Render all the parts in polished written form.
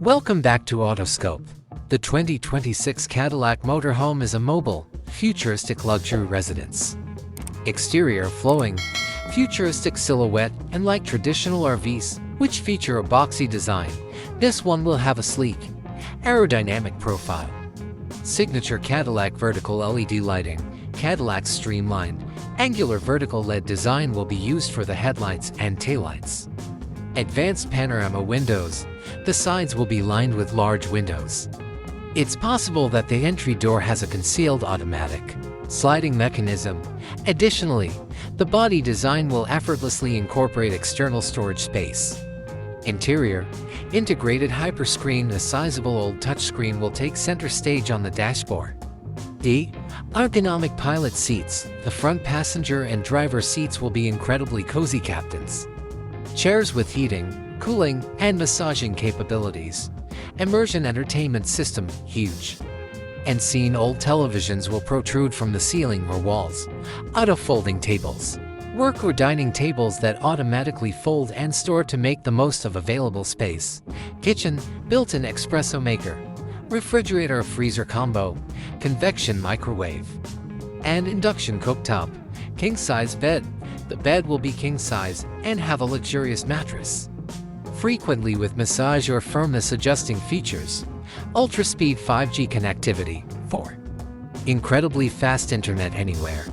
Welcome back to Autoscope. The 2026 Cadillac Motorhome is a mobile, futuristic luxury residence. Exterior flowing, futuristic silhouette, and like traditional RVs, which feature a boxy design, this one will have a sleek, aerodynamic profile. Signature Cadillac Vertical LED Lighting, Cadillac's streamlined, angular vertical LED design will be used for the headlights and taillights. Advanced Panorama Windows, the sides will be lined with large windows. It's possible that the entry door has a concealed automatic sliding mechanism. Additionally, the body design will effortlessly incorporate external storage space. Interior, integrated Hyperscreen, a sizable old touchscreen will take center stage on the dashboard. The Ergonomic Pilot Seats, the front passenger and driver seats will be incredibly cozy captains. Chairs with heating, cooling, and massaging capabilities. Immersion Entertainment System, huge. And seen old televisions will protrude from the ceiling or walls. Auto-folding tables. Work or dining tables that automatically fold and store to make the most of available space. Kitchen, built-in espresso maker. Refrigerator freezer combo. Convection microwave. And induction cooktop. King-size bed. The bed will be king-size and have a luxurious mattress. Frequently with massage or firmness-adjusting features. Ultra-speed 5G connectivity. 4. Incredibly fast internet anywhere.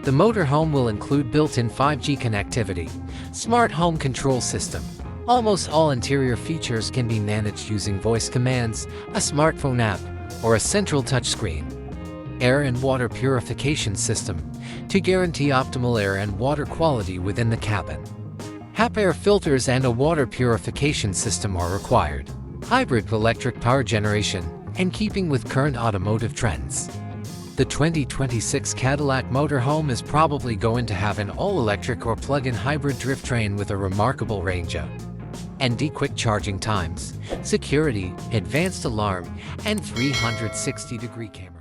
The motorhome will include built-in 5G connectivity, smart home control system. Almost all interior features can be managed using voice commands, a smartphone app, or a central touchscreen. Air and water purification system to guarantee optimal air and water quality within the cabin. HEPA air filters and a water purification system are required. Hybrid electric power generation, and keeping with current automotive trends. The 2026 Cadillac Motorhome is probably going to have an all-electric or plug-in hybrid drivetrain with a remarkable range of and quick charging times, security, advanced alarm, and 360-degree camera.